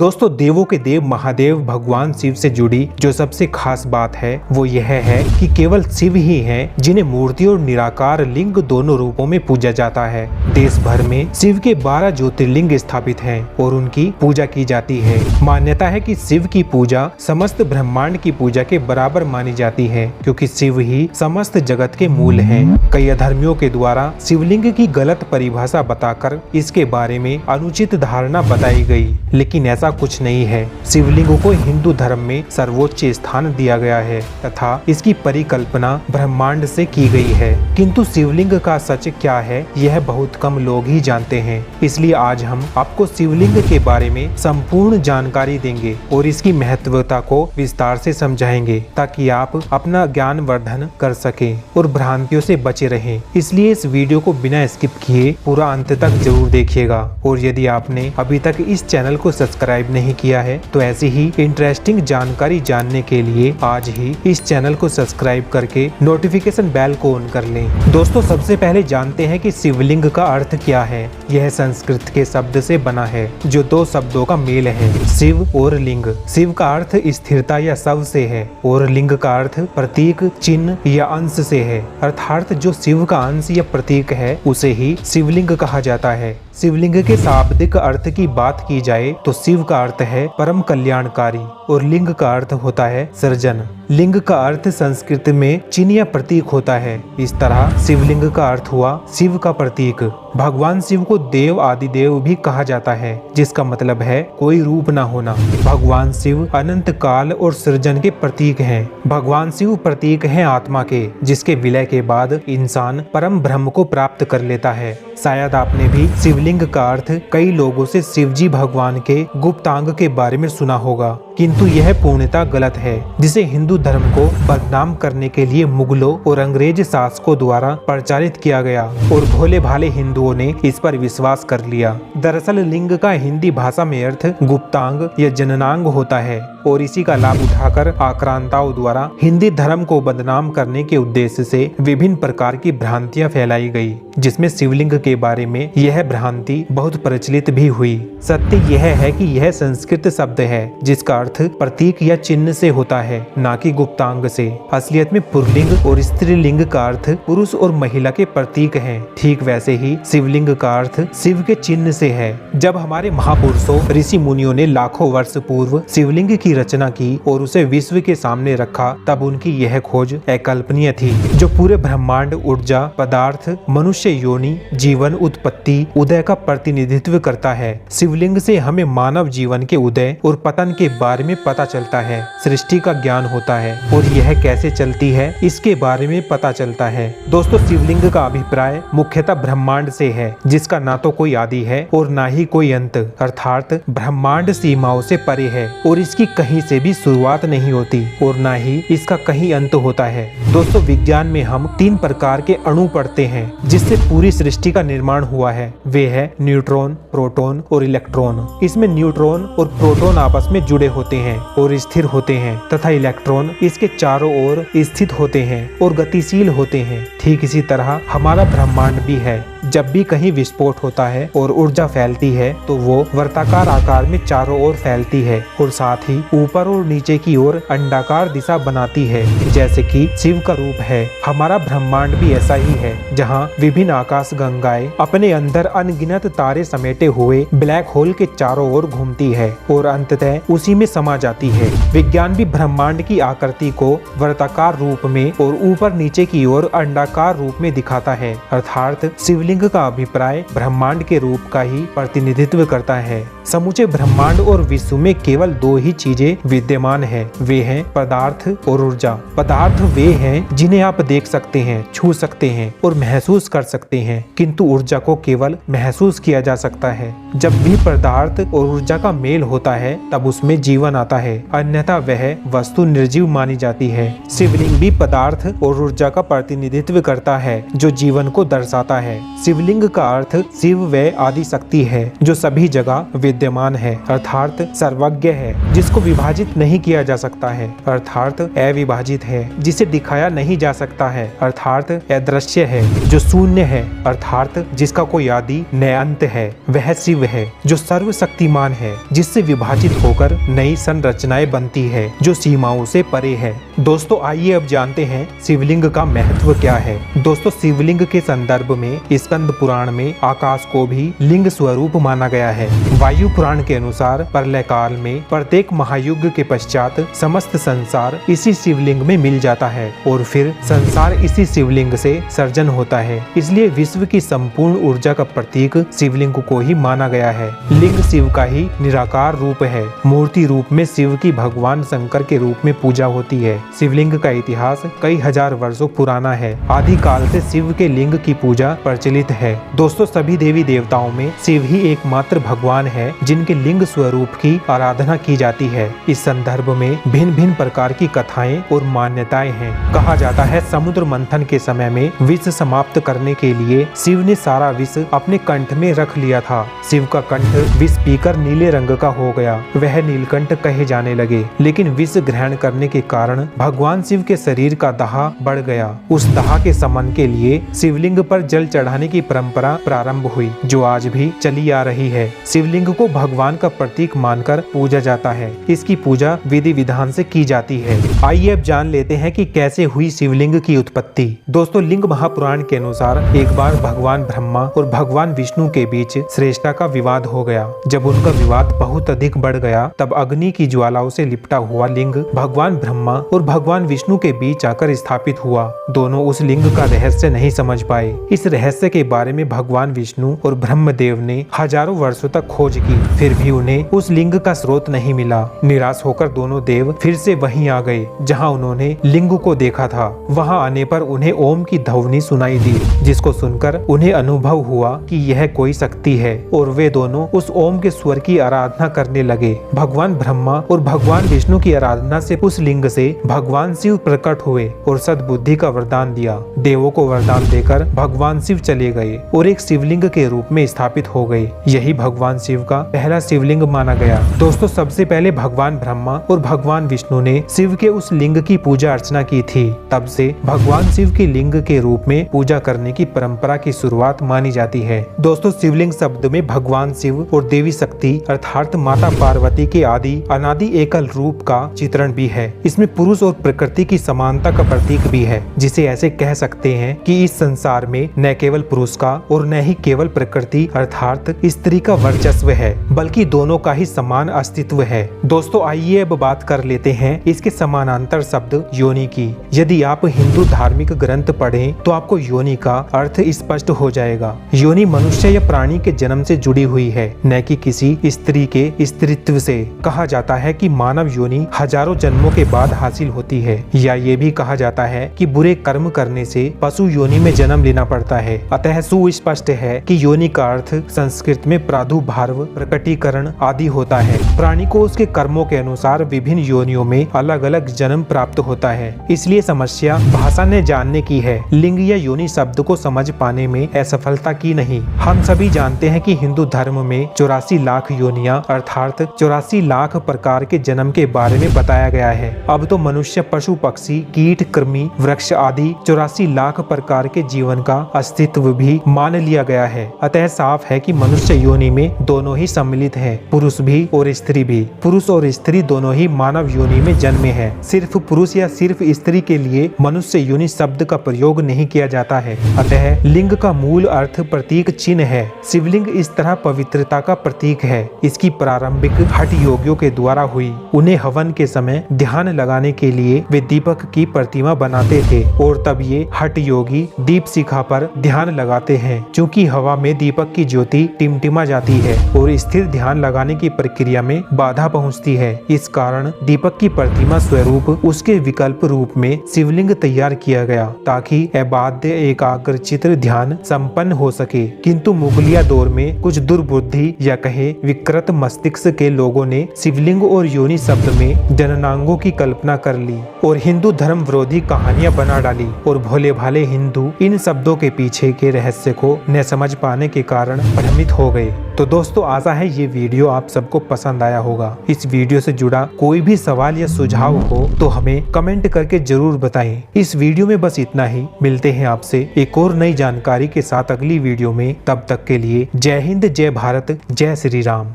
दोस्तों, देवों के देव महादेव भगवान शिव से जुड़ी जो सबसे खास बात है वो यह है कि केवल शिव ही हैं जिन्हें मूर्ति और निराकार लिंग दोनों रूपों में पूजा जाता है। देश भर में शिव के 12 ज्योतिर्लिंग स्थापित हैं और उनकी पूजा की जाती है। मान्यता है कि शिव की पूजा समस्त ब्रह्मांड की पूजा के बराबर मानी जाती है, क्योंकि शिव ही समस्त जगत के मूल हैं। कई अधर्मियों के द्वारा शिवलिंग की गलत परिभाषा बताकर इसके बारे में अनुचित धारणा बताई गई, लेकिन ऐसा कुछ नहीं है। शिवलिंग को हिंदू धर्म में सर्वोच्च स्थान दिया गया है तथा इसकी परिकल्पना ब्रह्मांड से की गई है। किंतु शिवलिंग का सच क्या है यह बहुत कम लोग ही जानते हैं। इसलिए आज हम आपको शिवलिंग के बारे में संपूर्ण जानकारी देंगे और इसकी महत्वता को विस्तार से समझाएंगे, ताकि आप अपना ज्ञान वर्धन कर सकें और भ्रांतियों से बचे रहें। इसलिए इस वीडियो को बिना स्किप किए पूरा अंत तक जरूर देखिएगा। और यदि आपने अभी तक इस चैनल को सब्सक्राइब नहीं किया है तो ऐसी ही इंटरेस्टिंग जानकारी जानने के लिए आज ही इस चैनल को सब्सक्राइब करके नोटिफिकेशन बेल को ऑन कर लें। दोस्तों, सबसे पहले जानते हैं कि शिवलिंग का अर्थ क्या है। यह संस्कृत के शब्द से बना है जो दो शब्दों का मेल है, शिव और लिंग। शिव का अर्थ स्थिरता या शव से है और लिंग का अर्थ प्रतीक, चिन्ह या अंश से है, अर्थात जो शिव का अंश या प्रतीक है उसे ही शिवलिंग कहा जाता है। शिवलिंग के शाब्दिक अर्थ की बात की जाए तो शिव का अर्थ है परम कल्याणकारी और लिंग का अर्थ होता है सृजन। लिंग का अर्थ संस्कृत में चिन्ह या प्रतीक होता है। इस तरह शिवलिंग का अर्थ हुआ शिव का प्रतीक। भगवान शिव को देव आदिदेव भी कहा जाता है, जिसका मतलब है कोई रूप न होना। भगवान शिव अनंत काल और सृजन के प्रतीक हैं। भगवान शिव प्रतीक हैं आत्मा के, जिसके विलय के बाद इंसान परम ब्रह्म को प्राप्त कर लेता है। शायद आपने भी शिवलिंग का अर्थ कई लोगों से शिवजी भगवान के गुप्तांग के बारे में सुना होगा, किंतु यह पूर्णतः गलत है, जिसे हिंदू धर्म को बदनाम करने के लिए मुगलों और अंग्रेज शासकों द्वारा प्रचारित किया गया और भोले भाले हिंदुओं ने इस पर विश्वास कर लिया। दरअसल लिंग का हिंदी भाषा में अर्थ गुप्तांग या जननांग होता है और इसी का लाभ उठाकर आक्रांताओं द्वारा हिंदी धर्म को बदनाम करने के उद्देश्य से विभिन्न प्रकार की भ्रांतियां फैलाई गई, जिसमें शिवलिंग के बारे में यह भ्रांति बहुत प्रचलित भी हुई। सत्य यह है कि यह संस्कृत शब्द है जिसका अर्थ प्रतीक या चिन्ह से होता है, न कि गुप्तांग से। असलियत में पुल्लिंग और स्त्रीलिंग का अर्थ पुरुष और महिला के प्रतीक हैं। ठीक वैसे ही शिवलिंग का अर्थ शिव के चिन्ह से है। जब हमारे महापुरुषों ऋषि मुनियों ने लाखों वर्ष पूर्व शिवलिंग की रचना की और उसे विश्व के सामने रखा, तब उनकी यह खोज अकल्पनीय थी, जो पूरे ब्रह्मांड, ऊर्जा, पदार्थ, मनुष्य योनि, जीवन, उत्पत्ति, उदय का प्रतिनिधित्व करता है। शिवलिंग से हमें मानव जीवन के उदय और पतन के बारे में पता चलता है, सृष्टि का ज्ञान होता है और यह कैसे चलती है इसके बारे में पता चलता है। दोस्तों, शिवलिंग का अभिप्राय मुख्यतः ब्रह्मांड से है, जिसका ना तो कोई आदि है और ना ही कोई अंत, अर्थात ब्रह्मांड सीमाओं से परे है और इसकी कहीं से भी शुरुआत नहीं होती और ना ही इसका कहीं अंत होता है। दोस्तों, विज्ञान में हम 3 प्रकार के अणु पढ़ते हैं जिससे पूरी सृष्टि का निर्माण हुआ है। वे है न्यूट्रॉन, प्रोटॉन और इलेक्ट्रॉन। इसमें न्यूट्रॉन और प्रोटॉन आपस में जुड़े होते हैं और स्थिर होते हैं तथा इलेक्ट्रॉन इसके चारों ओर स्थित होते हैं और गतिशील होते हैं। ठीक इसी तरह हमारा ब्रह्मांड भी है। जब भी कहीं विस्फोट होता है और ऊर्जा फैलती है तो वो वर्ताकार आकार में चारों ओर फैलती है और साथ ही ऊपर और नीचे की ओर अंडाकार दिशा बनाती है, जैसे कि शिव का रूप है। हमारा ब्रह्मांड भी ऐसा ही है, जहाँ विभिन्न आकाश गंगाएं अपने अंदर अनगिनत तारे समेटे हुए ब्लैक होल के चारों ओर घूमती है और अंततः उसी में समा जाती है। विज्ञान भी ब्रह्मांड की आकृति को वर्ताकार रूप में और ऊपर नीचे की ओर अंडाकार रूप में दिखाता है, अर्थात शिवलिंग का अभिप्राय ब्रह्मांड के रूप का ही प्रतिनिधित्व करता है। समूचे ब्रह्मांड और विश्व में केवल 2 ही चीजें विद्यमान है, वे हैं पदार्थ और ऊर्जा। पदार्थ वे हैं जिन्हें आप देख सकते हैं, छू सकते हैं और महसूस कर सकते हैं, किंतु ऊर्जा को केवल महसूस किया जा सकता है। जब भी पदार्थ और ऊर्जा का मेल होता है तब उसमें जीवन आता है, अन्यथा वह वस्तु निर्जीव मानी जाती है। शिवलिंग भी पदार्थ और ऊर्जा का प्रतिनिधित्व करता है जो जीवन को दर्शाता है। शिवलिंग का अर्थ शिव व आदि शक्ति है जो सभी जगह विद्यमान है अर्थात सर्वज्ञ है, जिसको विभाजित नहीं किया जा सकता है अर्थात अविभाजित है, जिसे दिखाया नहीं जा सकता है अर्थात अदृश्य है, जो शून्य है अर्थात जिसका कोई आदि न अंत है। वह शिव है जो सर्वशक्तिमान है, जिससे विभाजित होकर नई संरचनाएं बनती है जो सीमाओं से परे है। दोस्तों आइए अब जानते हैं शिवलिंग का महत्व क्या है। दोस्तों शिवलिंग के संदर्भ में स्कंद पुराण में आकाश को भी लिंग स्वरूप माना गया है। वायु पुराण के अनुसार प्रलय काल में प्रत्येक महायुग के पश्चात समस्त संसार इसी शिवलिंग में मिल जाता है और फिर संसार इसी शिवलिंग से सर्जन होता है। इसलिए विश्व की संपूर्ण ऊर्जा का प्रतीक शिवलिंग को ही माना गया है। लिंग शिव का ही निराकार रूप है। मूर्ति रूप में शिव की भगवान शंकर के रूप में पूजा होती है। शिवलिंग का इतिहास कई हजार वर्षों पुराना है। आदि काल से शिव के लिंग की पूजा प्रचलित है। दोस्तों सभी देवी देवताओं में शिव ही एकमात्र भगवान है जिनके लिंग स्वरूप की आराधना की जाती है। इस संदर्भ में भिन्न भिन्न प्रकार की कथाएं और मान्यताएं हैं। कहा जाता है समुद्र मंथन के समय में विष समाप्त करने के लिए शिव ने सारा विष अपने कंठ में रख लिया था। शिव का कंठ विष पीकर नीले रंग का हो गया। वह नीलकंठ कहे जाने लगे, लेकिन विष ग्रहण करने के कारण भगवान शिव के शरीर का दाह बढ़ गया। उस दाह के शमन के लिए शिवलिंग पर जल चढ़ाने की परंपरा प्रारंभ हुई, जो आज भी चली आ रही है। शिवलिंग को भगवान का प्रतीक मानकर पूजा जाता है। इसकी पूजा विधि विधान से की जाती है। आइए अब जान लेते हैं कि कैसे हुई शिवलिंग की उत्पत्ति। दोस्तों लिंग महापुराण के अनुसार एक बार भगवान ब्रह्मा और भगवान विष्णु के बीच श्रेष्ठता का विवाद हो गया। जब उनका विवाद बहुत अधिक बढ़ गया, तब अग्नि की ज्वालाओं से लिपटा हुआ लिंग भगवान ब्रह्मा और भगवान विष्णु के बीच आकर स्थापित हुआ। दोनों उस लिंग का रहस्य नहीं समझ पाए। इस रहस्य के बारे में भगवान विष्णु और ब्रह्मदेव ने हजारों वर्षों तक खोज की, फिर भी उन्हें उस लिंग का स्रोत नहीं मिला। निराश होकर दोनों देव फिर से वहीं आ गए जहां उन्होंने लिंग को देखा था। वहां आने पर उन्हें ओम की ध्वनि सुनाई दी, जिसको सुनकर उन्हें अनुभव हुआ कि यह कोई शक्ति है और वे दोनों उस ओम के स्वर की आराधना करने लगे। भगवान ब्रह्मा और भगवान विष्णु की आराधना से उस लिंग से भगवान शिव प्रकट हुए और सद्बुद्धि का वरदान दिया। देवों को वरदान देकर भगवान शिव चले गए और एक शिवलिंग के रूप में स्थापित हो गए। यही भगवान शिव का पहला शिवलिंग माना गया। दोस्तों सबसे पहले भगवान ब्रह्मा और भगवान विष्णु ने शिव के उस लिंग की पूजा अर्चना की थी। तब से भगवान शिव के लिंग के रूप में पूजा करने की परंपरा की शुरुआत मानी जाती है। दोस्तों शिवलिंग शब्द में भगवान शिव और देवी शक्ति अर्थात माता पार्वती के आदि अनादि एकल रूप का चित्रण भी है। इसमें पुरुष और प्रकृति की समानता का प्रतीक भी है, जिसे ऐसे कह सकते हैं कि इस संसार में न केवल पुरुष का और न ही केवल प्रकृति अर्थात स्त्री का वर्चस्व है, बल्कि दोनों का ही समान अस्तित्व है। दोस्तों आइए अब बात कर लेते हैं इसके समानांतर शब्द योनि की। यदि आप हिंदू धार्मिक ग्रंथ पढ़ें तो आपको योनि का अर्थ स्पष्ट हो जाएगा। योनि मनुष्य या प्राणी के जन्म से जुड़ी हुई है, न कि किसी स्त्री के स्त्रीत्व से। कहा जाता है कि मानव योनि हजारों जन्मों के बाद हासिल होती है, या ये भी कहा जाता है कि बुरे कर्म करने से पशु योनि में जन्म लेना पड़ता है। अतः सुस्पष्ट है कि योनि का अर्थ संस्कृत में प्रादुर्भाव, प्रकटीकरण आदि होता है। प्राणी को उसके कर्मों के अनुसार विभिन्न योनियों में अलग अलग जन्म प्राप्त होता है। इसलिए समस्या भाषा ने जानने की है, लिंग या योनि शब्द को समझ पाने में असफलता की नहीं। हम सभी जानते हैं कि हिंदू धर्म में 84 लाख योनियां अर्थात 84 लाख प्रकार के जन्म के बारे में बताया गया है। अब तो मनुष्य, पशु, पक्षी, कीट, कृमि, वृक्ष आदि 84 लाख प्रकार के जीवन का अस्तित्व भी मान लिया गया है। अतः साफ है कि मनुष्य योनि में दोनों ही सम्मिलित हैं, पुरुष भी और स्त्री भी। पुरुष और स्त्री दोनों ही मानव योनि में जन्मे हैं। सिर्फ पुरुष या सिर्फ स्त्री के लिए मनुष्य योनि शब्द का प्रयोग नहीं किया जाता है। अतः लिंग का मूल अर्थ प्रतीक चिन्ह है। शिवलिंग इस तरह पवित्रता का प्रतीक है। इसकी प्रारंभिक हठ योगियों के द्वारा हुई। उन्हें हवन के समय ध्यान लगाने के लिए वे दीपक की प्रतिमा बनाते थे और तब ये हठ योगी दीप शिखा पर ध्यान लगाते हैं। चूँकि हवा में दीपक की ज्योति टिमटिमा जाती है और स्थिर ध्यान लगाने की प्रक्रिया में बाधा पहुँचती है। इस कारण दीपक की प्रतिमा स्वरूप उसके विकल्प रूप में शिवलिंग तैयार किया गया, ताकि अबाध्य एकाग्रचित ध्यान संपन्न हो सके। किंतु मुगलिया दौर में कुछ दुर्बुद्धि या कहे विकृत मस्तिष्क के लोगों ने शिवलिंग और योनि शब्द में जननांगों की कल्पना कर ली और हिंदू धर्म विरोधी कहानियां बना डाली और भोले भाले हिंदू इन शब्दों के पीछे के रहस्य को न समझ पाने के कारण भ्रमित हो गए। तो दोस्तों आज आशा है ये वीडियो आप सबको पसंद आया होगा। इस वीडियो से जुड़ा कोई भी सवाल या सुझाव हो तो हमें कमेंट करके जरूर बताएं। इस वीडियो में बस इतना ही। मिलते हैं आपसे एक और नई जानकारी के साथ अगली वीडियो में। तब तक के लिए जय हिंद, जय भारत, जय श्री राम।